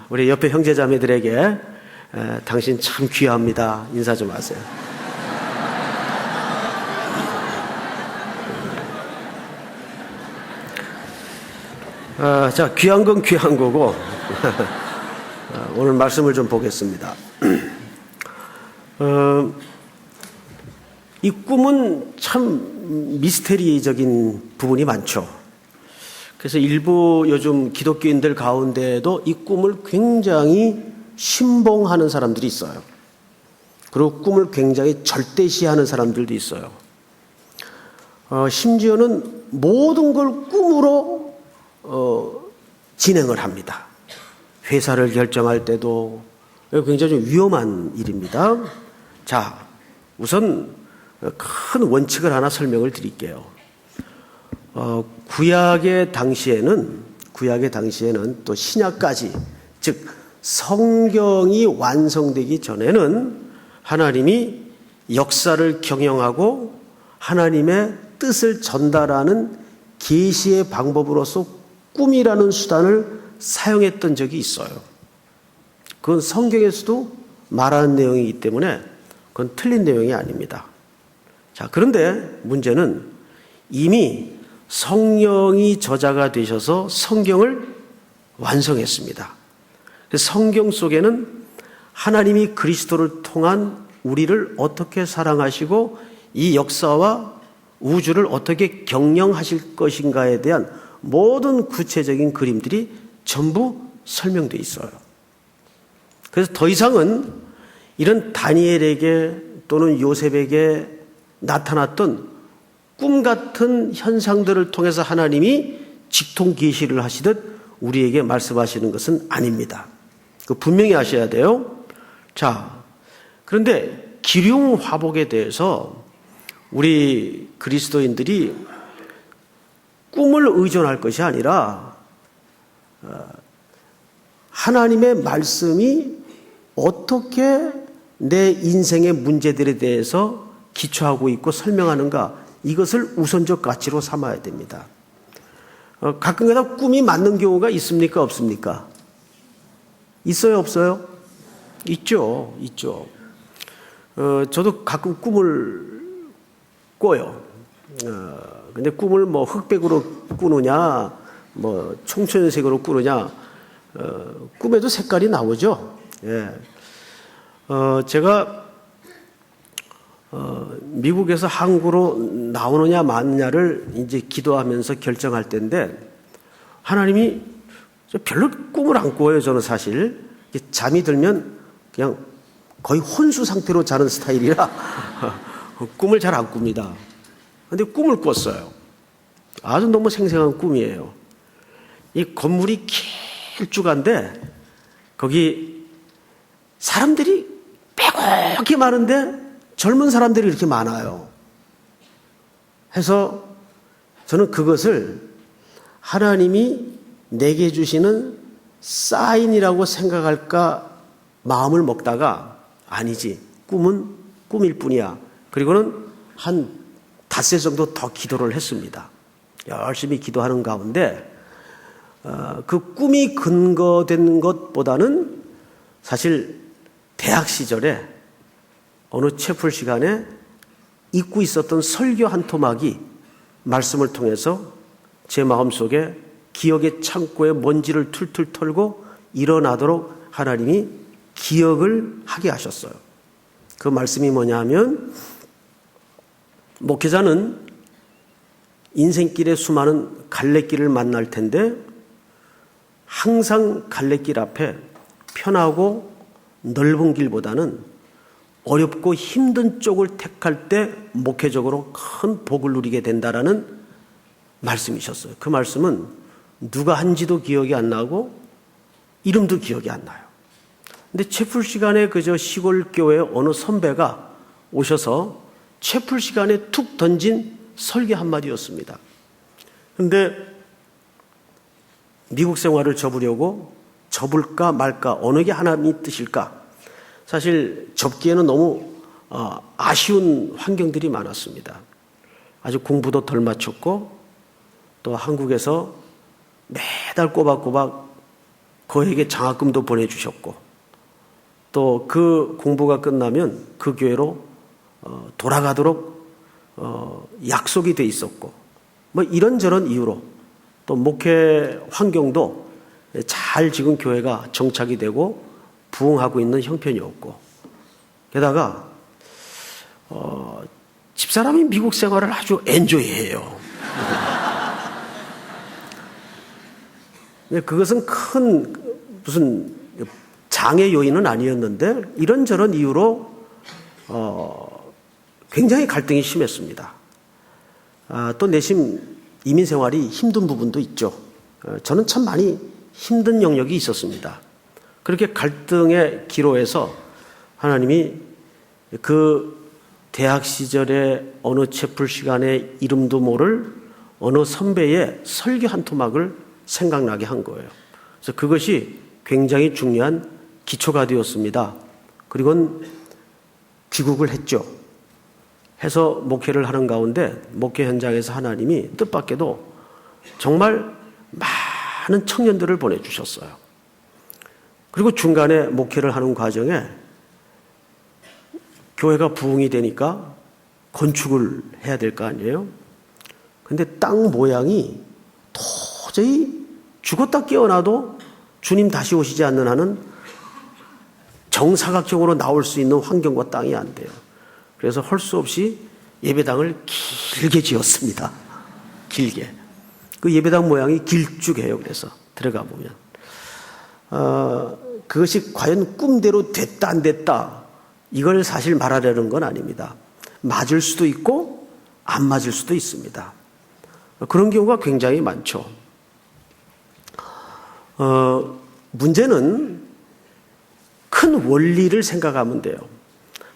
우리 옆에 형제자매들에게 당신 참 귀합니다. 인사 좀 하세요. 자, 귀한 건 귀한 거고 오늘 말씀을 좀 보겠습니다. 이 꿈은 참 미스테리적인 부분이 많죠. 그래서 일부 요즘 기독교인들 가운데에도 이 꿈을 굉장히 신봉하는 사람들이 있어요. 그리고 꿈을 굉장히 절대시하는 사람들도 있어요. 심지어는 모든 걸 꿈으로 진행을 합니다. 회사를 결정할 때도 굉장히 위험한 일입니다. 자, 우선 큰 원칙을 하나 설명을 드릴게요. 구약의 당시에는 또 신약까지, 즉 성경이 완성되기 전에는 하나님이 역사를 경영하고 하나님의 뜻을 전달하는 계시의 방법으로서 꿈이라는 수단을 사용했던 적이 있어요. 그건 성경에서도 말하는 내용이기 때문에 그건 틀린 내용이 아닙니다. 자, 그런데 문제는 이미 성령이 저자가 되셔서 성경을 완성했습니다. 성경 속에는 하나님이 그리스도를 통한 우리를 어떻게 사랑하시고 이 역사와 우주를 어떻게 경영하실 것인가에 대한 모든 구체적인 그림들이 전부 설명되어 있어요. 그래서 더 이상은 이런 다니엘에게 또는 요셉에게 나타났던 꿈 같은 현상들을 통해서 하나님이 직통 계시를 하시듯 우리에게 말씀하시는 것은 아닙니다. 그 분명히 아셔야 돼요. 자, 그런데 기륭화복에 대해서 우리 그리스도인들이 꿈을 의존할 것이 아니라 하나님의 말씀이 어떻게 내 인생의 문제들에 대해서 기초하고 있고 설명하는가, 이것을 우선적 가치로 삼아야 됩니다. 가끔가다 꿈이 맞는 경우가 있습니까? 없습니까? 있어요? 없어요? 있죠. 저도 가끔 꿈을 꿔요. 근데 꿈을 뭐 흑백으로 꾸느냐, 뭐 청천색으로 꾸느냐, 꿈에도 색깔이 나오죠. 예. 제가 미국에서 한국으로 나오느냐 마느냐를 이제 기도하면서 결정할 때인데, 하나님이 별로 꿈을 안 꿔요. 저는 사실 잠이 들면 그냥 거의 혼수 상태로 자는 스타일이라 꿈을 잘 안 꿉니다. 근데 꿈을 꿨어요. 아주 너무 생생한 꿈이에요. 이 건물이 길쭉한데 거기 사람들이 빼곡히 많은데 젊은 사람들이 이렇게 많아요. 해서 저는 그것을 하나님이 내게 주시는 사인이라고 생각할까 마음을 먹다가, 아니지, 꿈은 꿈일 뿐이야. 그리고는 한 닷새 정도 더 기도를 했습니다. 열심히 기도하는 가운데 그 꿈이 근거된 것보다는 사실 대학 시절에 어느 채플 시간에 잊고 있었던 설교 한 토막이 말씀을 통해서 제 마음속에 기억의 창고에 먼지를 툴툴 털고 일어나도록 하나님이 기억을 하게 하셨어요. 그 말씀이 뭐냐 하면, 목회자는 인생길에 수많은 갈래길을 만날 텐데 항상 갈래길 앞에 편하고 넓은 길보다는 어렵고 힘든 쪽을 택할 때 목회적으로 큰 복을 누리게 된다라는 말씀이셨어요. 그 말씀은 누가 한지도 기억이 안 나고 이름도 기억이 안 나요. 근데 채플 시간에 그저 시골 교회 어느 선배가 오셔서 채플 시간에 툭 던진 설교 한마디였습니다. 근데 미국 생활을 접으려고 접을까 말까, 어느 게 하나님의 뜻일까? 사실 접기에는 너무 아쉬운 환경들이 많았습니다. 아주 공부도 덜 마쳤고 또 한국에서 매달 꼬박꼬박 그에게 장학금도 보내주셨고 또 그 공부가 끝나면 그 교회로 돌아가도록 약속이 돼 있었고 뭐 이런저런 이유로 또 목회 환경도 잘 지금 교회가 정착이 되고 부흥하고 있는 형편이었고 게다가 집사람이 미국 생활을 아주 엔조이해요. 그것은 큰 무슨 장애 요인은 아니었는데 이런저런 이유로 굉장히 갈등이 심했습니다. 또 내심 이민 생활이 힘든 부분도 있죠. 저는 참 많이 힘든 영역이 있었습니다. 그렇게 갈등의 기로에서 하나님이 그 대학 시절에 어느 채플 시간에 이름도 모를 어느 선배의 설교 한 토막을 생각나게 한 거예요. 그래서 그것이 굉장히 중요한 기초가 되었습니다. 그리고 귀국을 했죠. 해서 목회를 하는 가운데 목회 현장에서 하나님이 뜻밖에도 정말 많은 청년들을 보내주셨어요. 그리고 중간에 목회를 하는 과정에 교회가 부흥이 되니까 건축을 해야 될 거 아니에요? 근데 땅 모양이 도저히 죽었다 깨어나도 주님 다시 오시지 않는 한은 정사각형으로 나올 수 있는 환경과 땅이 안 돼요. 그래서 할 수 없이 예배당을 길게 지었습니다. 길게. 그 예배당 모양이 길쭉해요. 그래서 들어가 보면. 그것이 과연 꿈대로 됐다 안 됐다 이걸 사실 말하려는 건 아닙니다. 맞을 수도 있고 안 맞을 수도 있습니다. 그런 경우가 굉장히 많죠. 문제는 큰 원리를 생각하면 돼요.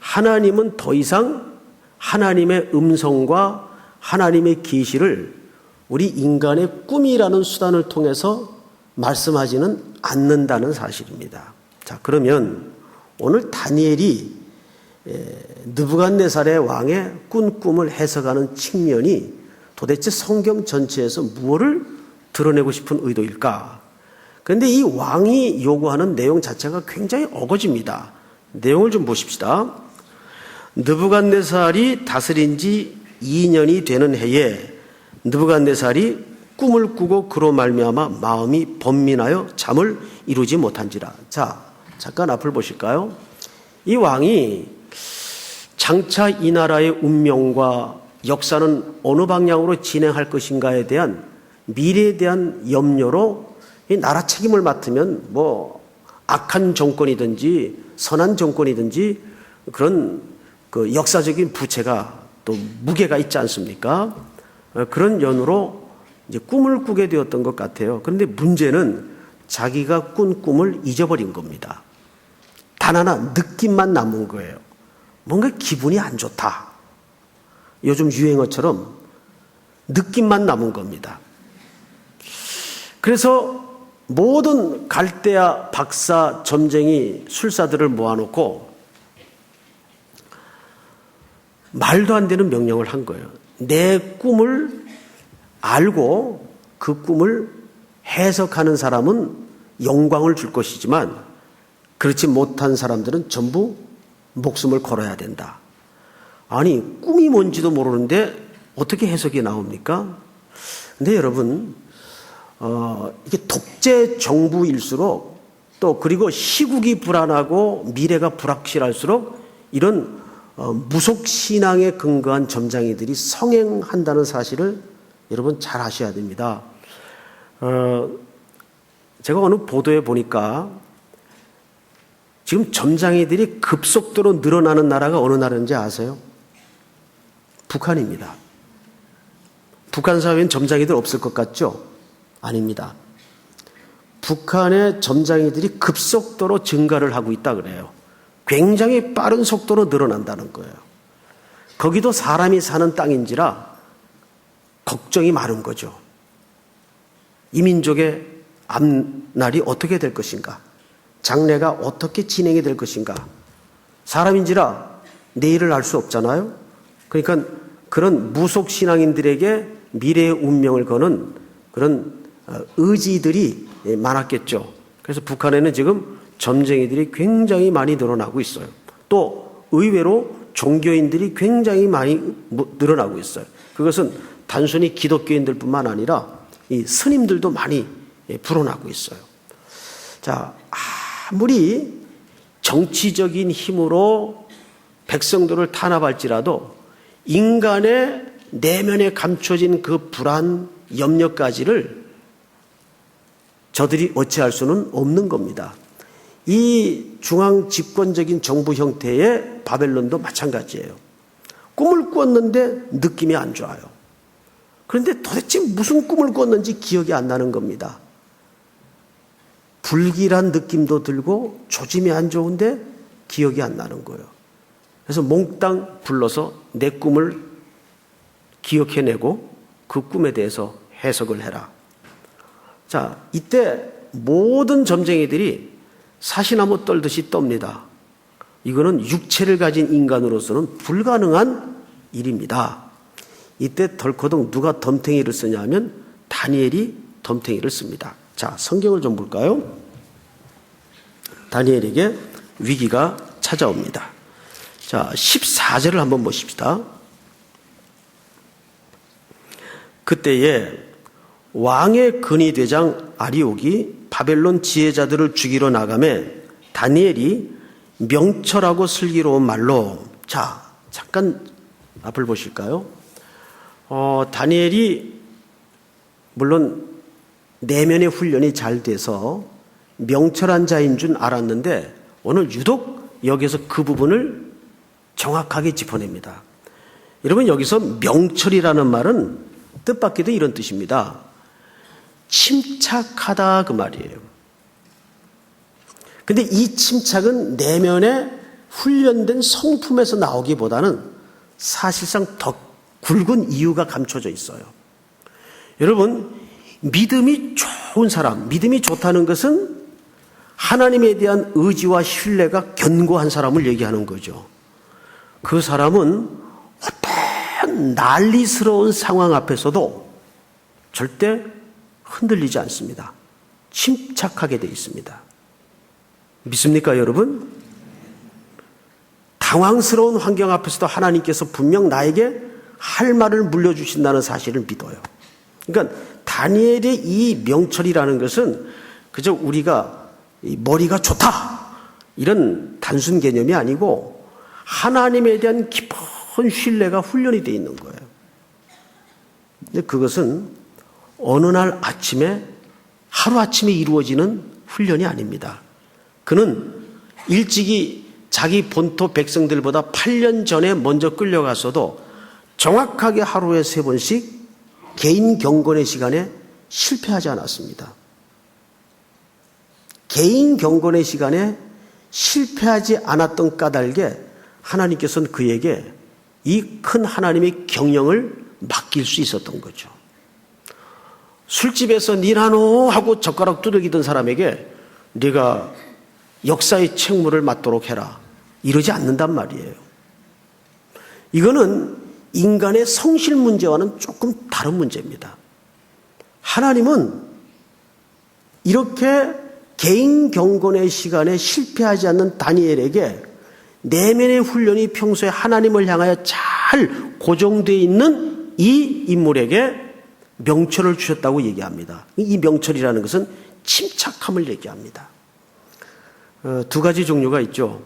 하나님은 더 이상 하나님의 음성과 하나님의 계시를 우리 인간의 꿈이라는 수단을 통해서 말씀하지는 않는다는 사실입니다. 자, 그러면 오늘 다니엘이 느부갓네살의 왕의 꾼 꿈을 해석하는 측면이 도대체 성경 전체에서 무엇을 드러내고 싶은 의도일까? 그런데 이 왕이 요구하는 내용 자체가 굉장히 어거집니다. 내용을 좀 보십시다. 느부갓네살이 다스린 지 2년이 되는 해에 느부갓네살이 꿈을 꾸고 그로 말미암아 마음이 번민하여 잠을 이루지 못한지라. 자, 잠깐 앞을 보실까요? 이 왕이 장차 이 나라의 운명과 역사는 어느 방향으로 진행할 것인가에 대한 미래에 대한 염려로 이 나라 책임을 맡으면 뭐 악한 정권이든지 선한 정권이든지 그런 그 역사적인 부채가 또 무게가 있지 않습니까? 그런 연으로 이제 꿈을 꾸게 되었던 것 같아요. 그런데 문제는 자기가 꾼 꿈을 잊어버린 겁니다. 단 하나 느낌만 남은 거예요. 뭔가 기분이 안 좋다. 요즘 유행어처럼 느낌만 남은 겁니다. 그래서 모든 갈대아 박사, 점쟁이, 술사들을 모아놓고 말도 안 되는 명령을 한 거예요. 내 꿈을 알고 그 꿈을 해석하는 사람은 영광을 줄 것이지만 그렇지 못한 사람들은 전부 목숨을 걸어야 된다. 아니, 꿈이 뭔지도 모르는데 어떻게 해석이 나옵니까? 근데 여러분, 이게 독재 정부일수록 또 그리고 시국이 불안하고 미래가 불확실할수록 이런 무속 신앙에 근거한 점장이들이 성행한다는 사실을 여러분 잘 아셔야 됩니다. 제가 어느 보도에 보니까 지금 점장이들이 급속도로 늘어나는 나라가 어느 나라인지 아세요? 북한입니다. 북한 사회엔 점장이들 없을 것 같죠? 아닙니다. 북한의 점장이들이 급속도로 증가를 하고 있다 그래요. 굉장히 빠른 속도로 늘어난다는 거예요. 거기도 사람이 사는 땅인지라 걱정이 많은 거죠. 이 민족의 앞날이 어떻게 될 것인가? 장래가 어떻게 진행이 될 것인가? 사람인지라 내일을 알 수 없잖아요. 그러니까 그런 무속 신앙인들에게 미래의 운명을 거는 그런 의지들이 많았겠죠. 그래서 북한에는 지금 점쟁이들이 굉장히 많이 늘어나고 있어요. 또 의외로 종교인들이 굉장히 많이 늘어나고 있어요. 그것은 단순히 기독교인들뿐만 아니라 이 스님들도 많이 불어나고 있어요. 자, 아무리 정치적인 힘으로 백성들을 탄압할지라도 인간의 내면에 감춰진 그 불안, 염려까지를 저들이 어찌할 수는 없는 겁니다. 이 중앙 집권적인 정부 형태의 바벨론도 마찬가지예요. 꿈을 꾸었는데 느낌이 안 좋아요. 그런데 도대체 무슨 꿈을 꿨는지 기억이 안 나는 겁니다. 불길한 느낌도 들고 조짐이 안 좋은데 기억이 안 나는 거예요. 그래서 몽땅 불러서 내 꿈을 기억해내고 그 꿈에 대해서 해석을 해라. 자, 이때 모든 점쟁이들이 사시나무 떨듯이 떱니다. 이거는 육체를 가진 인간으로서는 불가능한 일입니다. 이때 덜커덩 누가 덤탱이를 쓰냐면 다니엘이 덤탱이를 씁니다. 자, 성경을 좀 볼까요? 다니엘에게 위기가 찾아옵니다. 자, 14절을 한번 보십시다. 그때에 왕의 근위대장 아리옥이 바벨론 지혜자들을 죽이러 나가매 다니엘이 명철하고 슬기로운 말로, 자, 잠깐 앞을 보실까요? 다니엘이 물론 내면의 훈련이 잘 돼서 명철한 자인 줄 알았는데 오늘 유독 여기서 그 부분을 정확하게 짚어냅니다. 여러분, 여기서 명철이라는 말은 뜻밖에도 이런 뜻입니다. 침착하다, 그 말이에요. 근데 이 침착은 내면에 훈련된 성품에서 나오기보다는 사실상 더 굵은 이유가 감춰져 있어요. 여러분, 믿음이 좋은 사람, 믿음이 좋다는 것은 하나님에 대한 의지와 신뢰가 견고한 사람을 얘기하는 거죠. 그 사람은 어떤 난리스러운 상황 앞에서도 절대 흔들리지 않습니다. 침착하게 되어 있습니다. 믿습니까, 여러분? 당황스러운 환경 앞에서도 하나님께서 분명 나에게 할 말을 물려주신다는 사실을 믿어요. 그러니까 다니엘의 이 명철이라는 것은 그저 우리가 머리가 좋다 이런 단순 개념이 아니고 하나님에 대한 깊은 신뢰가 훈련이 되어 있는 거예요. 근데 그것은 어느 날 아침에 하루아침에 이루어지는 훈련이 아닙니다. 그는 일찍이 자기 본토 백성들보다 8년 전에 먼저 끌려가서도 정확하게 하루에 3번씩 개인 경건의 시간에 실패하지 않았습니다. 개인 경건의 시간에 실패하지 않았던 까닭에 하나님께서는 그에게 이 큰 하나님의 경영을 맡길 수 있었던 거죠. 술집에서 니나노 하고 젓가락 두들기던 사람에게 네가 역사의 책무를 맡도록 해라, 이러지 않는단 말이에요. 이거는 인간의 성실 문제와는 조금 다른 문제입니다. 하나님은 이렇게 개인 경건의 시간에 실패하지 않는 다니엘에게 내면의 훈련이 평소에 하나님을 향하여 잘 고정되어 있는 이 인물에게 명철을 주셨다고 얘기합니다. 이 명철이라는 것은 침착함을 얘기합니다. 2가지 종류가 있죠.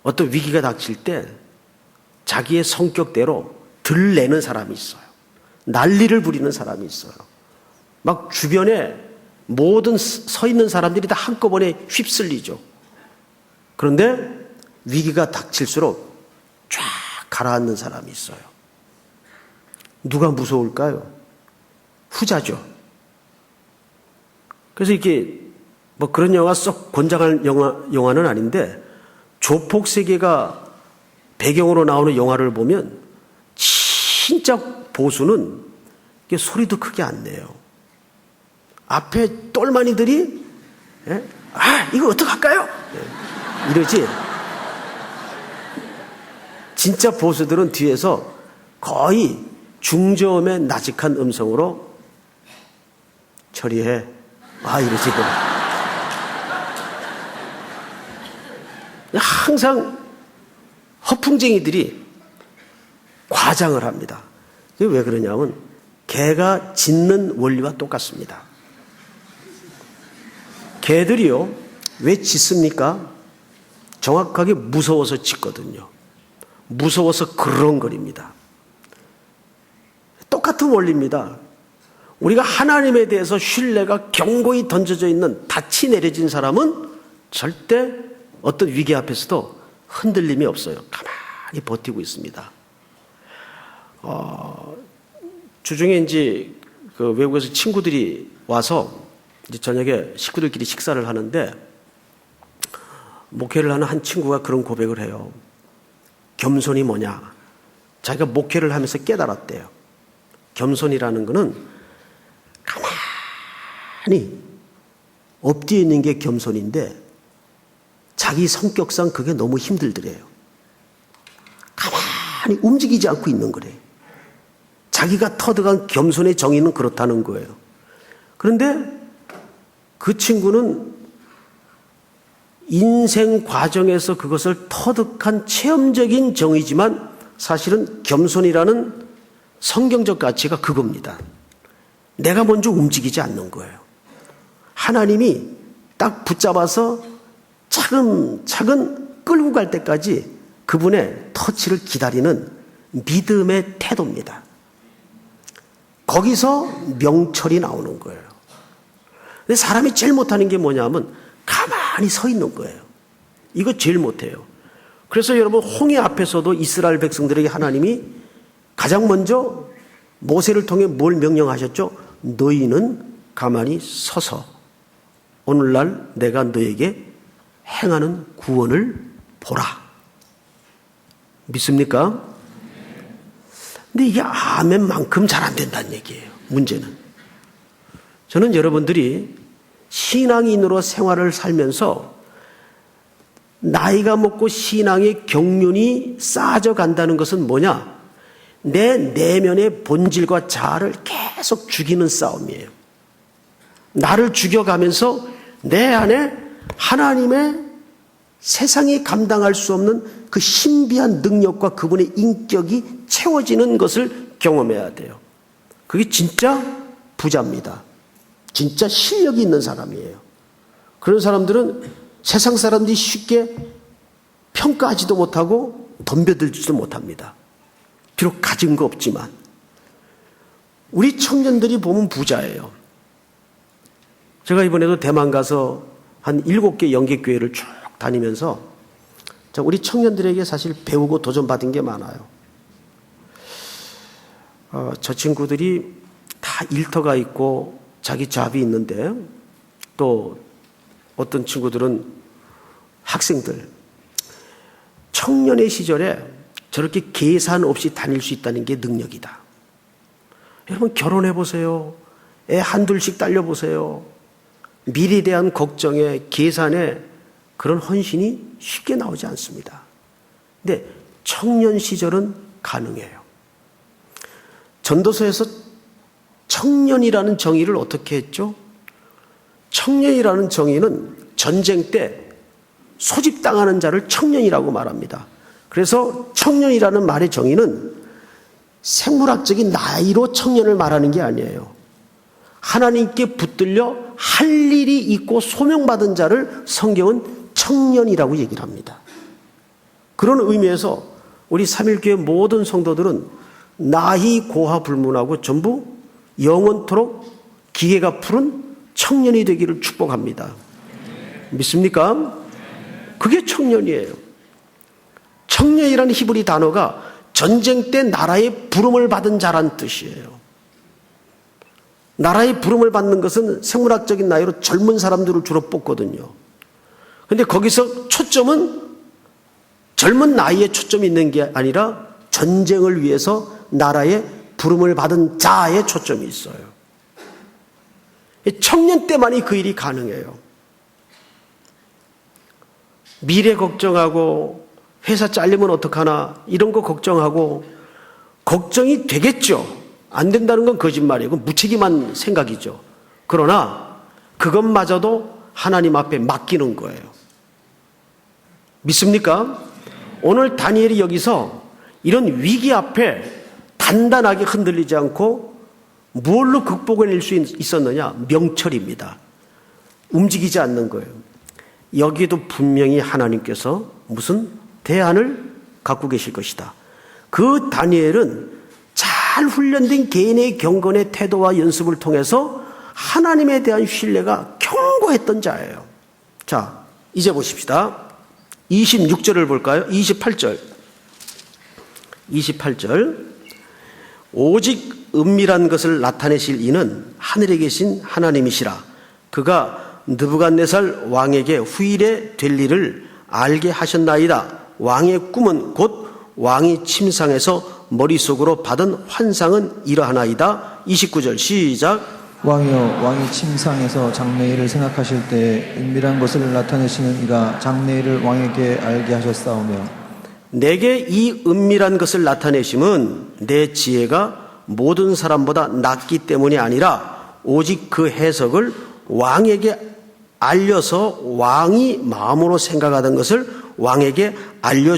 어떤 위기가 닥칠 때 자기의 성격대로 들내는 사람이 있어요. 난리를 부리는 사람이 있어요. 막 주변에 모든 서 있는 사람들이 다 한꺼번에 휩쓸리죠. 그런데 위기가 닥칠수록 쫙 가라앉는 사람이 있어요. 누가 무서울까요? 후자죠. 그래서 이게 뭐 그런 영화 썩 권장할 영화는 아닌데 조폭 세계가 배경으로 나오는 영화를 보면 진짜 보수는 이게 소리도 크게 안 내요. 앞에 똘마니들이 이거 어떡할까요? 이러지. 진짜 보수들은 뒤에서 거의 중저음의 나직한 음성으로 처리해. 이러지. 항상 허풍쟁이들이 과장을 합니다. 그게 왜 그러냐면 개가 짖는 원리와 똑같습니다. 개들이요, 왜 짖습니까? 정확하게 무서워서 짖거든요. 무서워서 그렁거립니다. 똑같은 원리입니다. 우리가 하나님에 대해서 신뢰가 견고히 던져져 있는 닻이 내려진 사람은 절대 어떤 위기 앞에서도 흔들림이 없어요. 가만히 버티고 있습니다. 주중에 이제 그 외국에서 친구들이 와서 이제 저녁에 식구들끼리 식사를 하는데 목회를 하는 한 친구가 그런 고백을 해요. 겸손이 뭐냐? 자기가 목회를 하면서 깨달았대요. 겸손이라는 거는 가만히 엎드려 있는 게 겸손인데 자기 성격상 그게 너무 힘들더래요. 가만히 움직이지 않고 있는 거래요. 자기가 터득한 겸손의 정의는 그렇다는 거예요. 그런데 그 친구는 인생 과정에서 그것을 터득한 체험적인 정의지만 사실은 겸손이라는 성경적 가치가 그겁니다. 내가 먼저 움직이지 않는 거예요. 하나님이 딱 붙잡아서 차근차근 끌고 갈 때까지 그분의 터치를 기다리는 믿음의 태도입니다. 거기서 명철이 나오는 거예요. 근데 사람이 제일 못하는 게 뭐냐면 가만히 서 있는 거예요. 이거 제일 못해요. 그래서 여러분 홍해 앞에서도 이스라엘 백성들에게 하나님이 가장 먼저 모세를 통해 뭘 명령하셨죠? 너희는 가만히 서서 오늘날 내가 너에게 행하는 구원을 보라. 믿습니까? 근데 이게 아멘만큼 잘 안 된다는 얘기예요. 문제는. 저는 여러분들이 신앙인으로 생활을 살면서 나이가 먹고 신앙의 경륜이 쌓아져 간다는 것은 뭐냐? 내 내면의 본질과 자아를 계속 죽이는 싸움이에요. 나를 죽여가면서 내 안에 하나님의 세상이 감당할 수 없는 그 신비한 능력과 그분의 인격이 채워지는 것을 경험해야 돼요. 그게 진짜 부자입니다. 진짜 실력이 있는 사람이에요. 그런 사람들은 세상 사람들이 쉽게 평가하지도 못하고 덤벼들지도 못합니다. 비록 가진 거 없지만. 우리 청년들이 보면 부자예요. 제가 이번에도 대만 가서 한 7개 연계교회를 쭉 다니면서 우리 청년들에게 사실 배우고 도전받은 게 많아요. 저 친구들이 다 일터가 있고 자기 잡이 있는데 또 어떤 친구들은 학생들 청년의 시절에 저렇게 계산 없이 다닐 수 있다는 게 능력이다. 여러분 결혼해 보세요. 애 한둘씩 딸려 보세요. 미래에 대한 걱정에 계산에 그런 헌신이 쉽게 나오지 않습니다. 근데 청년 시절은 가능해요. 전도서에서 청년이라는 정의를 어떻게 했죠? 청년이라는 정의는 전쟁 때 소집당하는 자를 청년이라고 말합니다. 그래서 청년이라는 말의 정의는 생물학적인 나이로 청년을 말하는 게 아니에요. 하나님께 붙들려 할 일이 있고 소명받은 자를 성경은 청년이라고 얘기를 합니다. 그런 의미에서 우리 삼일교회 모든 성도들은 나이 고하 불문하고 전부 영원토록 기회가 푸른 청년이 되기를 축복합니다. 믿습니까? 그게 청년이에요. 청년이라는 히브리 단어가 전쟁 때 나라의 부름을 받은 자란 뜻이에요. 나라의 부름을 받는 것은 생물학적인 나이로 젊은 사람들을 주로 뽑거든요. 그런데 거기서 초점은 젊은 나이에 초점이 있는 게 아니라 전쟁을 위해서 나라의 부름을 받은 자에 초점이 있어요. 청년 때만이 그 일이 가능해요. 미래 걱정하고 회사 잘리면 어떡하나 이런 거 걱정하고 걱정이 되겠죠. 안 된다는 건 거짓말이에요. 그건 무책임한 생각이죠. 그러나 그것마저도 하나님 앞에 맡기는 거예요. 믿습니까? 오늘 다니엘이 여기서 이런 위기 앞에 단단하게 흔들리지 않고 무엇로 극복해낼 수 있었느냐? 명철입니다. 움직이지 않는 거예요. 여기에도 분명히 하나님께서 무슨 대안을 갖고 계실 것이다. 그 다니엘은 잘 훈련된 개인의 경건의 태도와 연습을 통해서 하나님에 대한 신뢰가 견고했던 자예요. 자, 이제 보십시다. 26절을 볼까요? 28절. 오직 은밀한 것을 나타내실 이는 하늘에 계신 하나님이시라. 그가 느부갓네살 왕에게 후일에 될 일을 알게 하셨나이다. 왕의 꿈은 곧 왕이 침상에서 머릿속으로 받은 환상은 이러하나이다. 29절 시작. 왕이여, 왕이 침상에서 장래일을 생각하실 때에 은밀한 것을 나타내시는 이가 장래일을 왕에게 알게 하셨사오며 내게 이 은밀한 것을 나타내심은 내 지혜가 모든 사람보다 낫기 때문이 아니라 오직 그 해석을 왕에게 알려서 왕이 마음으로 생각하던 것을 왕에게 알려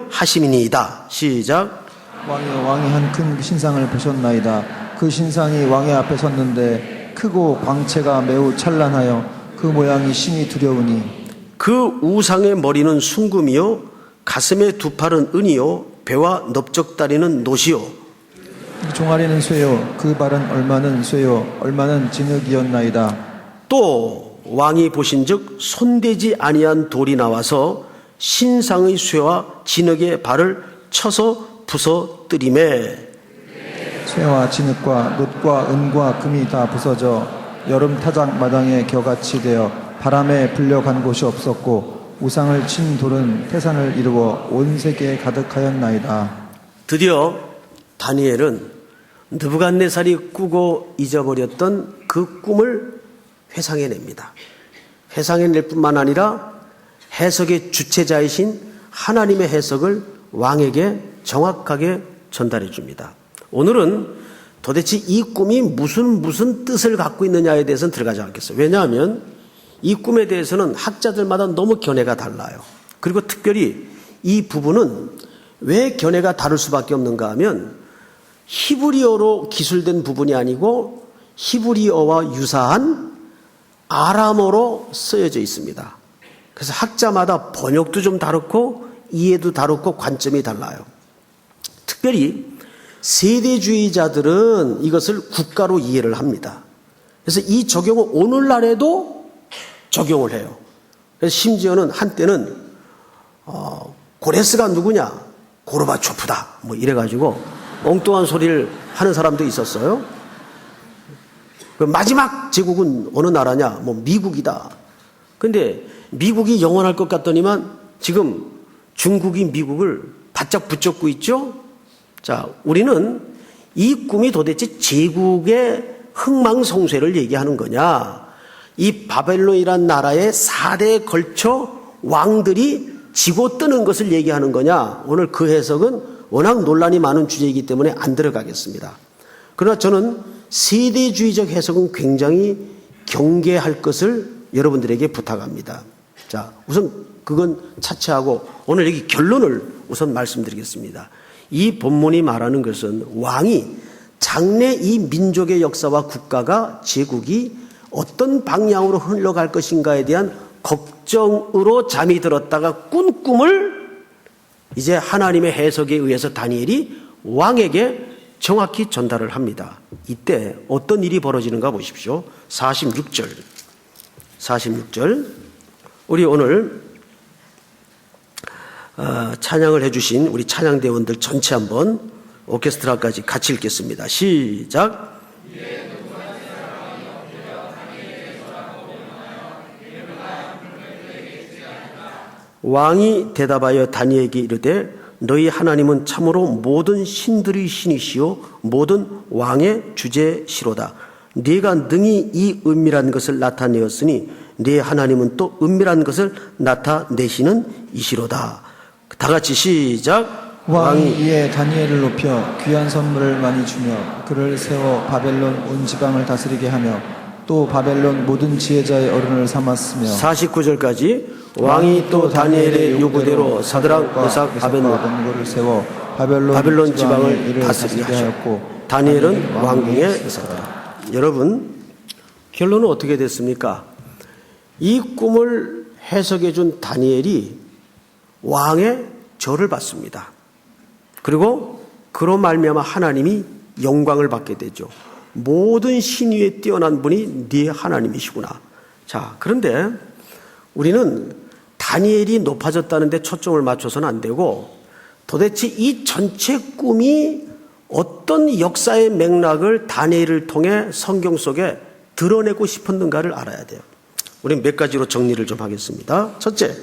하심이니이다. 시작. 왕이여, 왕이 한 큰 신상을 보셨나이다. 그 신상이 왕의 앞에 섰는데 크고 광채가 매우 찬란하여 그 모양이 심히 두려우니 그 우상의 머리는 순금이요 가슴의 두 팔은 은이요 배와 넓적다리는 노시요 종아리는 쇠요 그 발은 얼마는 쇠요 얼마는 진흙이었나이다. 또 왕이 보신즉 손대지 아니한 돌이 나와서 신상의 쇠와 진흙의 발을 쳐서 부서뜨리매 쇠와 진흙과 놋과 은과 금이 다 부서져 여름 타작 마당에 겨같이 되어 바람에 불려간 곳이 없었고 우상을 친 돌은 태산을 이루어 온 세계에 가득하였나이다. 드디어 다니엘은 느부갓네살이 꾸고 잊어버렸던 그 꿈을 회상해냅니다. 회상해낼 뿐만 아니라 해석의 주체자이신 하나님의 해석을 왕에게 정확하게 전달해 줍니다. 오늘은 도대체 이 꿈이 무슨 뜻을 갖고 있느냐에 대해서는 들어가지 않겠어요. 왜냐하면 이 꿈에 대해서는 학자들마다 너무 견해가 달라요. 그리고 특별히 이 부분은 왜 견해가 다를 수밖에 없는가 하면 히브리어로 기술된 부분이 아니고 히브리어와 유사한 아람어로 쓰여져 있습니다. 그래서 학자마다 번역도 좀 다르고 이해도 다르고 관점이 달라요. 특별히 세대주의자들은 이것을 국가로 이해를 합니다. 그래서 이 적용을 오늘날에도 적용을 해요. 그래서 심지어는 한때는 고레스가 누구냐? 고르바초프다. 뭐 이래가지고 엉뚱한 소리를 하는 사람도 있었어요. 마지막 제국은 어느 나라냐? 뭐 미국이다. 근데 미국이 영원할 것 같더니만 지금 중국이 미국을 바짝 붙잡고 있죠? 자, 우리는 이 꿈이 도대체 제국의 흥망성쇠를 얘기하는 거냐? 이 바벨론이란 나라의 4대에 걸쳐 왕들이 지고 뜨는 것을 얘기하는 거냐? 오늘 그 해석은 워낙 논란이 많은 주제이기 때문에 안 들어가겠습니다. 그러나 저는 세대주의적 해석은 굉장히 경계할 것을 여러분들에게 부탁합니다. 자, 우선 그건 차치하고 오늘 여기 결론을 우선 말씀드리겠습니다. 이 본문이 말하는 것은 왕이 장래 이 민족의 역사와 국가가 제국이 어떤 방향으로 흘러갈 것인가에 대한 걱정으로 잠이 들었다가 꾼 꿈을 이제 하나님의 해석에 의해서 다니엘이 왕에게 정확히 전달을 합니다. 이때 어떤 일이 벌어지는가 보십시오. 46절. 우리 오늘 찬양을 해주신 우리 찬양대원들 전체 한번 오케스트라까지 같이 읽겠습니다. 시작. 왕이 대답하여 다니엘에게 이르되 너희 하나님은 참으로 모든 신들의 신이시요 모든 왕의 주제시로다. 네가 능히 이 은밀한 것을 나타내었으니 네 하나님은 또 은밀한 것을 나타내시는 이시로다. 다 같이 시작. 왕이 이에 다니엘을 높여 귀한 선물을 많이 주며 그를 세워 바벨론 온 지방을 다스리게 하며 또 바벨론 모든 지혜자의 어른을 삼았으며 49절까지 왕이 또 다니엘의 요구대로 사드락, 메삭, 아벤노고를 세워 바벨론 지방을 이를 다스리게 하였고 하셨고 다니엘은 왕궁에 있었더라. 여러분, 결론은 어떻게 됐습니까? 이 꿈을 해석해 준 다니엘이 왕의 절을 받습니다. 그리고 그로 말미암아 하나님이 영광을 받게 되죠. 모든 신위에 뛰어난 분이 네 하나님이시구나. 자, 그런데 우리는 다니엘이 높아졌다는 데 초점을 맞춰서는 안 되고 도대체 이 전체 꿈이 어떤 역사의 맥락을 다니엘을 통해 성경 속에 드러내고 싶었는가를 알아야 돼요. 우리는 몇 가지로 정리를 좀 하겠습니다. 첫째.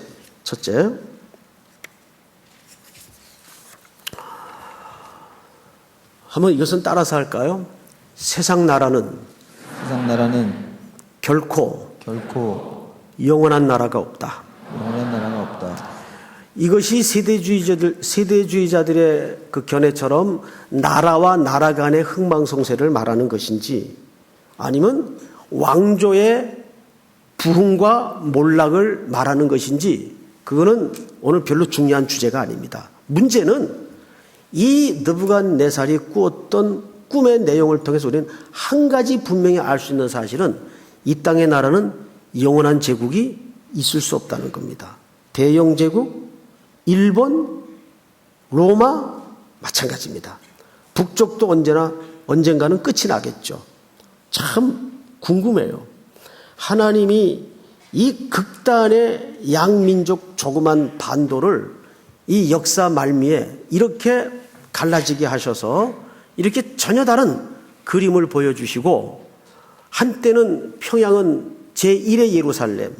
한번 이것은 따라서 할까요? 세상 나라는 결코 영원한 나라가 없다. 영원한 나라가 없다. 이것이 세대주의자들의 그 견해처럼 나라와 나라 간의 흥망성쇠를 말하는 것인지 아니면 왕조의 부흥과 몰락을 말하는 것인지 그거는 오늘 별로 중요한 주제가 아닙니다. 문제는 이 느부갓네살이 꾸었던 꿈의 내용을 통해서 우리는 한 가지 분명히 알 수 있는 사실은 이 땅의 나라는 영원한 제국이 있을 수 없다는 겁니다. 대영 제국, 일본, 로마 마찬가지입니다. 북쪽도 언젠가는 끝이 나겠죠. 참 궁금해요. 하나님이 이 극단의 양민족 조그만 반도를 이 역사 말미에 이렇게 갈라지게 하셔서 이렇게 전혀 다른 그림을 보여주시고 한때는 평양은 제1의 예루살렘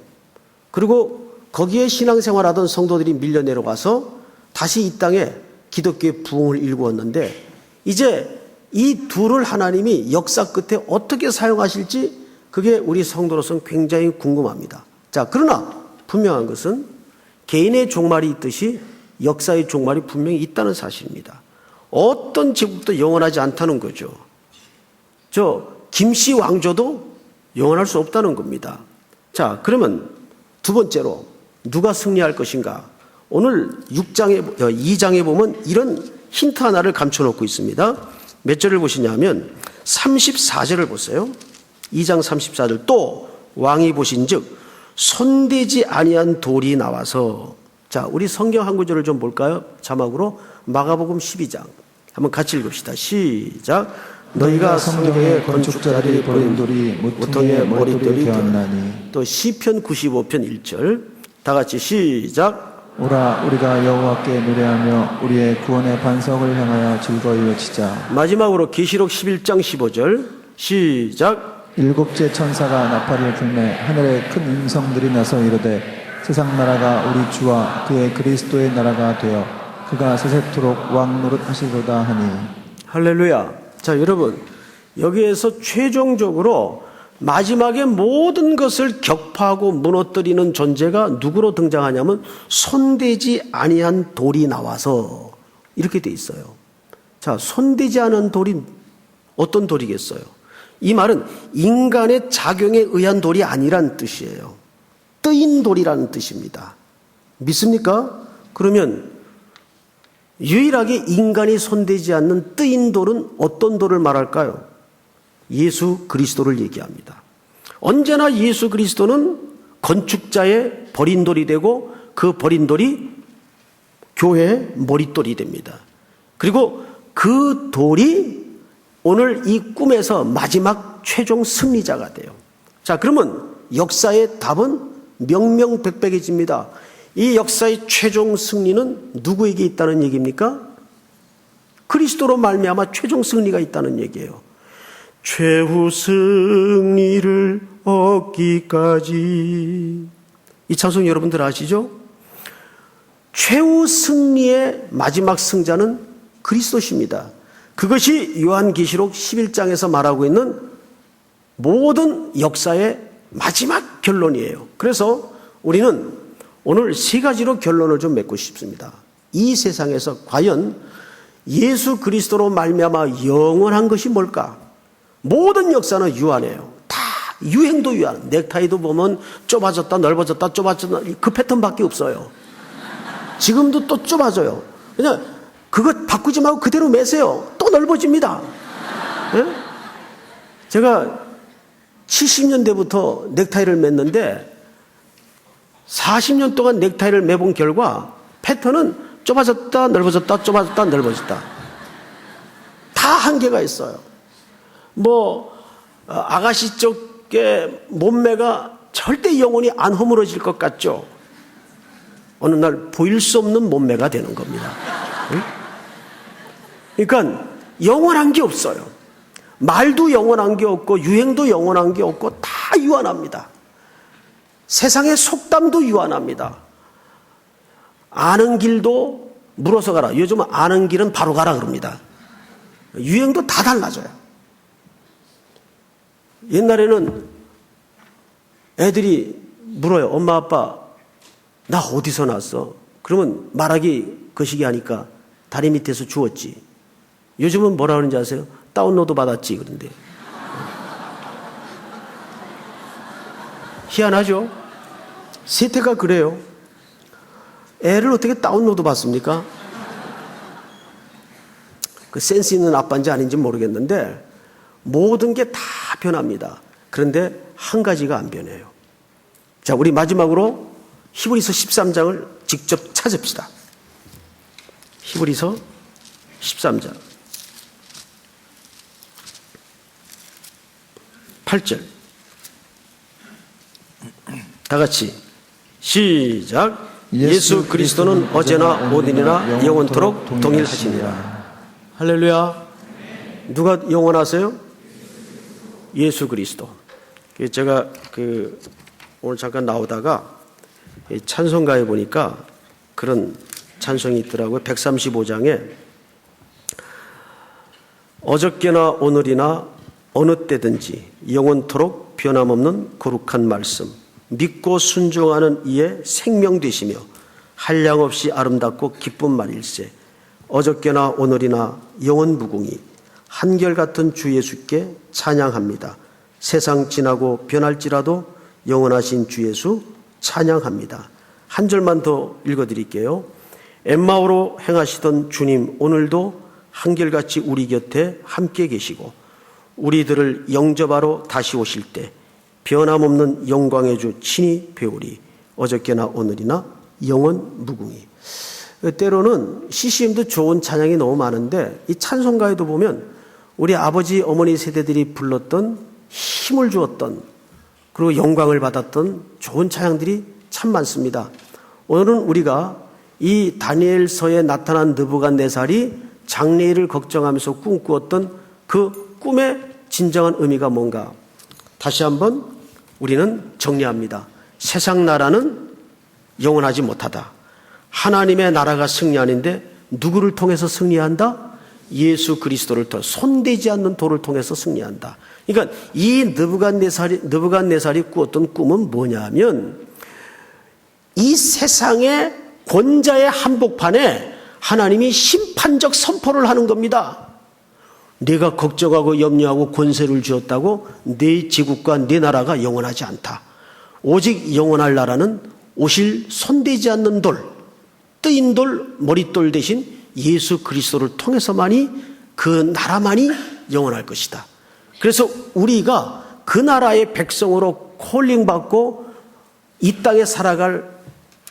그리고 거기에 신앙생활하던 성도들이 밀려 내려가서 다시 이 땅에 기독교의 부흥을 일구었는데 이제 이 둘을 하나님이 역사 끝에 어떻게 사용하실지 그게 우리 성도로서는 굉장히 궁금합니다. 자, 그러나 분명한 것은 개인의 종말이 있듯이 역사의 종말이 분명히 있다는 사실입니다. 어떤 제국도 영원하지 않다는 거죠. 김씨 왕조도 영원할 수 없다는 겁니다. 자, 그러면 두 번째로 누가 승리할 것인가? 오늘 2장에 보면 이런 힌트 하나를 감춰놓고 있습니다. 몇 절을 보시냐면 34절을 보세요. 2장 34절 또 왕이 보신즉 손대지 아니한 돌이 나와서 자, 우리 성경 한 구절을 좀 볼까요? 자막으로 마가복음 12장 한번 같이 읽읍시다. 시작. 너희가 성경의 건축자들이 버린 돌이 모퉁이의 머릿돌이 되었나니. 또 시편 95편 1절 다 같이 시작. 오라 우리가 여호와께 노래하며 우리의 구원의 반석을 향하여 즐거이 외치자. 마지막으로 계시록 11장 15절 시작. 일곱째 천사가 나팔을 불매 하늘에 큰 음성들이 나서 이르되 세상 나라가 우리 주와 그의 그리스도의 나라가 되어 그가 세세토록 왕 노릇하시도다 하니. 할렐루야. 자, 여러분 여기에서 최종적으로 마지막에 모든 것을 격파하고 무너뜨리는 존재가 누구로 등장하냐면 손대지 아니한 돌이 나와서 이렇게 돼 있어요. 자, 손대지 않은 돌이 어떤 돌이겠어요? 이 말은 인간의 작용에 의한 돌이 아니란 뜻이에요. 뜨인 돌이라는 뜻입니다. 믿습니까? 그러면 유일하게 인간이 손대지 않는 뜨인 돌은 어떤 돌을 말할까요? 예수 그리스도를 얘기합니다. 언제나 예수 그리스도는 건축자의 버린 돌이 되고 그 버린 돌이 교회의 머릿돌이 됩니다. 그리고 그 돌이 오늘 이 꿈에서 마지막 최종 승리자가 돼요. 자, 그러면 역사의 답은 명명백백해집니다. 이 역사의 최종 승리는 누구에게 있다는 얘기입니까? 그리스도로 말미암아 최종 승리가 있다는 얘기예요. 최후 승리를 얻기까지. 이 찬송 여러분들 아시죠? 최후 승리의 마지막 승자는 그리스도십니다. 그것이 요한계시록 11장에서 말하고 있는 모든 역사의 마지막 결론이에요. 그래서 우리는 오늘 세 가지로 결론을 좀 맺고 싶습니다. 이 세상에서 과연 예수 그리스도로 말미암아 영원한 것이 뭘까? 모든 역사는 유한해요. 다 유행도 유한. 넥타이도 보면 좁아졌다 넓어졌다 좁아졌다 그 패턴밖에 없어요. 지금도 또 좁아져요. 그냥 그거 바꾸지 말고 그대로 매세요. 또 넓어집니다. 예? 제가 70년대부터 넥타이를 맸는데 40년 동안 넥타이를 매본 결과 패턴은 좁아졌다 넓어졌다 좁아졌다 넓어졌다. 다 한계가 있어요. 아가씨 쪽의 몸매가 절대 영원히 안 허물어질 것 같죠. 어느 날 보일 수 없는 몸매가 되는 겁니다. 그러니까 영원한 게 없어요. 말도 영원한 게 없고 유행도 영원한 게 없고 다 유한합니다. 세상의 속담도 유한합니다. 아는 길도 물어서 가라. 요즘 아는 길은 바로 가라 그럽니다. 유행도 다 달라져요. 옛날에는 애들이 물어요. 엄마 아빠 나 어디서 났어? 그러면 말하기 거시기 하니까 다리 밑에서 주웠지. 요즘은 뭐라 그러는지 아세요? 다운로드 받았지 그런데. 희한하죠? 세태가 그래요. 애를 어떻게 다운로드 받습니까? 그 센스 있는 아빠인지 아닌지 모르겠는데 모든 게 다 변합니다. 그런데 한 가지가 안 변해요. 자, 우리 마지막으로 히브리서 13장을 직접 찾읍시다. 히브리서 13장 8절 다 같이 시작. 예수 그리스도는 어제나 오늘이나 영원토록 동일하시니라. 할렐루야. 누가 영원하세요? 예수 그리스도. 제가 오늘 잠깐 나오다가 찬송가에 보니까 그런 찬송이 있더라고요. 135장에 어저께나 오늘이나 어느 때든지 영원토록 변함없는 거룩한 말씀, 믿고 순종하는 이의 생명 되시며 한량없이 아름답고 기쁜 말일세. 어저께나 오늘이나 영원 무궁히 한결같은 주 예수께 찬양합니다. 세상 지나고 변할지라도 영원하신 주 예수 찬양합니다. 한 절만 더 읽어드릴게요. 엠마오로 행하시던 주님 오늘도 한결같이 우리 곁에 함께 계시고 우리들을 영접하러 다시 오실 때 변함없는 영광의 주 친히 배우리. 어저께나 오늘이나 영원 무궁히. 때로는 CCM도 좋은 찬양이 너무 많은데 이 찬송가에도 보면 우리 아버지 어머니 세대들이 불렀던 힘을 주었던 그리고 영광을 받았던 좋은 찬양들이 참 많습니다. 오늘은 우리가 이 다니엘서에 나타난 느부갓네살이 장래일을 걱정하면서 꿈꾸었던 그 꿈의 진정한 의미가 뭔가 다시 한번 우리는 정리합니다. 세상 나라는 영원하지 못하다. 하나님의 나라가 승리하는데 누구를 통해서 승리한다? 예수 그리스도를 통해 손대지 않는 돌을 통해서 승리한다. 그러니까 이 느부갓네살이 꾸었던 꿈은 뭐냐면 이 세상의 권자의 한복판에 하나님이 심판적 선포를 하는 겁니다. 내가 걱정하고 염려하고 권세를 주었다고 네 제국과 네 나라가 영원하지 않다. 오직 영원할 나라는 오실 손대지 않는 돌, 뜨인 돌, 머릿돌 대신 예수 그리스도를 통해서만이 그 나라만이 영원할 것이다. 그래서 우리가 그 나라의 백성으로 콜링받고 이 땅에 살아갈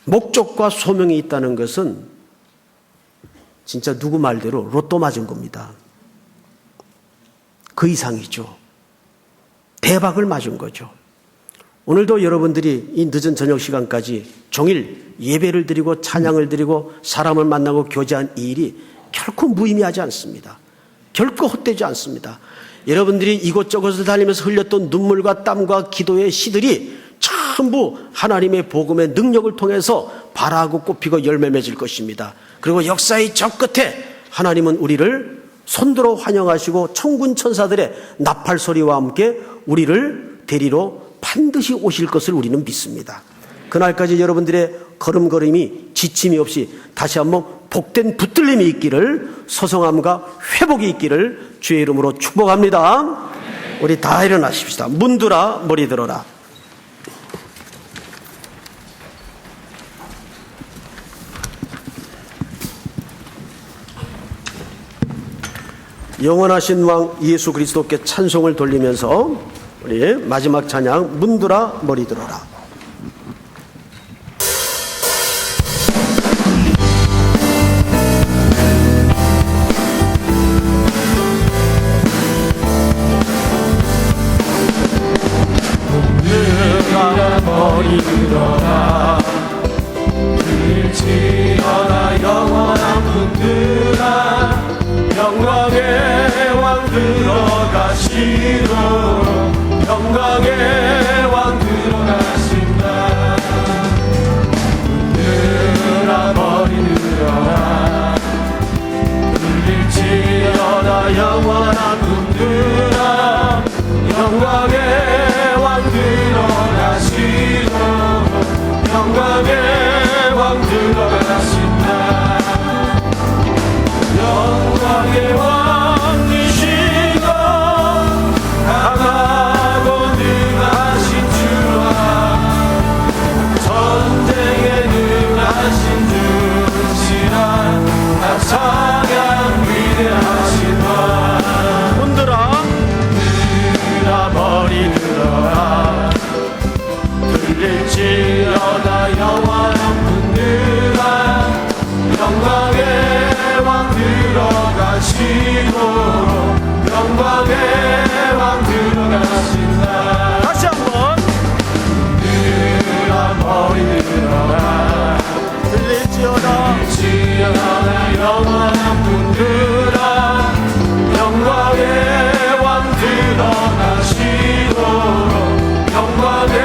목적과 소명이 있다는 것은 진짜 누구 말대로 로또 맞은 겁니다. 그 이상이죠. 대박을 맞은 거죠. 오늘도 여러분들이 이 늦은 저녁 시간까지 종일 예배를 드리고 찬양을 드리고 사람을 만나고 교제한 이 일이 결코 무의미하지 않습니다. 결코 헛되지 않습니다. 여러분들이 이곳저곳을 다니면서 흘렸던 눈물과 땀과 기도의 시들이 전부 하나님의 복음의 능력을 통해서 발하고 꽃피고 열매 맺을 것입니다. 그리고 역사의 저 끝에 하나님은 우리를 손들어 환영하시고 천군 천사들의 나팔 소리와 함께 우리를 데리러 반드시 오실 것을 우리는 믿습니다. 그날까지 여러분들의 걸음걸음이 지침이 없이 다시 한번 복된 붙들림이 있기를, 소성함과 회복이 있기를 주의 이름으로 축복합니다. 우리 다 일어나십시다. 문들아 머리 들어라. 영원하신 왕 예수 그리스도께 찬송을 돌리면서 우리 마지막 찬양 문들아 머리 들어라. 문들아 머리 들어라. 들지어라 영원한 문들아. 영광의 왕 들어가시로. 영광의 왕 들어가신다. 문들아 머리 들어라. 들릴지어다 영원한 문들아. 영광의 왕 들어가시로. 영광의 왕 들어가신다. 영광의 왕이시고 강하고 능하신 주와 전쟁에 능하신 주시라. 나 찬양 위대하신 왕. 문들아 머리 들어라. 들릴지어다 영원한 문들아. 영광의 왕 들어가시고. 영광의 왕 들어가신다. 다시 한번 문들아 머리 들어라. 들릴지어다 들릴지어다 영원한 문들아. 영광의 왕 들어가시고. 영광의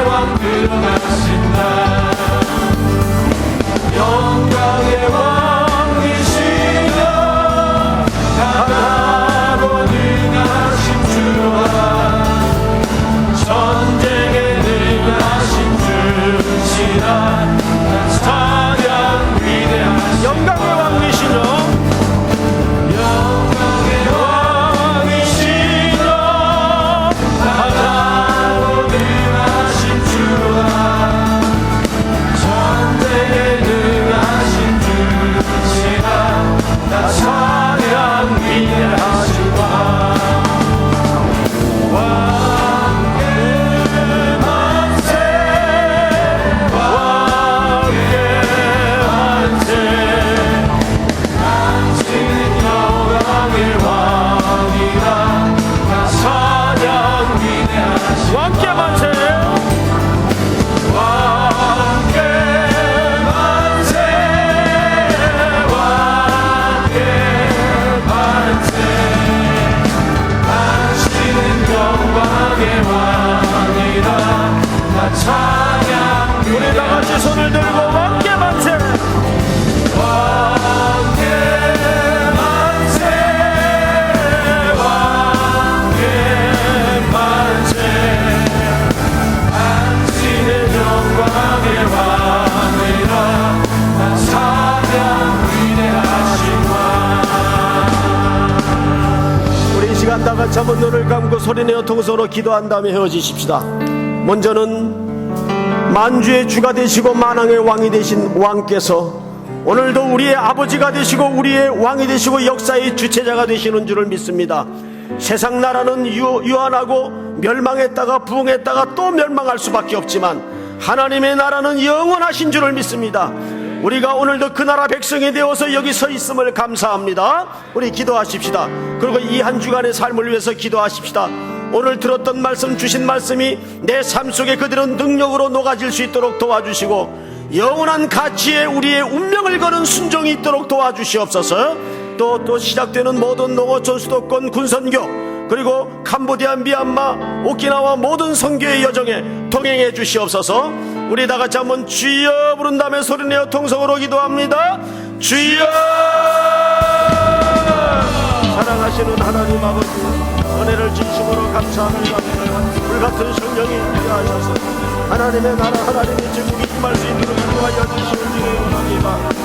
왕 들어가신다. 영광의 왕이시여 강하고 능하신 주와 전쟁에 능하신 주시라. 찬양 위대하신 영광의 왕이시여 영광의 왕이시여 강하고 능하신 주와 전쟁에 능하신 주시라. 나 찬양 위대하신 왕. 왕의 만세. 왕의 만세. 당신은 영광의 왕이라. 나 찬양 위대하신 왕께 만세. 왕께 만세. 왕께 만세. 당신은 영광의 왕이라. 나 찬양 우리 다 같이 손을 들고 왕께 만세. 왕께 만세. 왕께 만세. 당신은 영광의 왕이라. 나 찬양 위대하신 왕. 우리 이 시간 다 같이 한번 눈을 감고 소리내어 통성으로 기도한 다음에 헤어지십시다. 먼저는 만주의 주가 되시고 만왕의 왕이 되신 왕께서 오늘도 우리의 아버지가 되시고 우리의 왕이 되시고 역사의 주체자가 되시는 줄을 믿습니다. 세상 나라는 유한하고 멸망했다가 부흥했다가 또 멸망할 수밖에 없지만 하나님의 나라는 영원하신 줄을 믿습니다. 우리가 오늘도 그 나라 백성이 되어서 여기 서 있음을 감사합니다. 우리 기도하십시다. 그리고 이 한 주간의 삶을 위해서 기도하십시다. 오늘 들었던 말씀, 주신 말씀이 내 삶 속에 그대로 능력으로 녹아질 수 있도록 도와주시고 영원한 가치에 우리의 운명을 거는 순종이 있도록 도와주시옵소서. 또 시작되는 모든 농어촌 수도권 군선교 그리고 캄보디아, 미얀마, 오키나와 모든 선교의 여정에 동행해 주시옵소서. 우리 다 같이 한번 주여 부른 다음에 소리내어 통성으로 기도합니다. 주여. 사랑하시는 하나님 아버지, 은혜를 진심으로 감사합니다. 불같은 성령이 임하셔서 하나님의 나라, 하나님의 제국이 임할 수 있도록 인도하여 주시는 줄을 원합니다.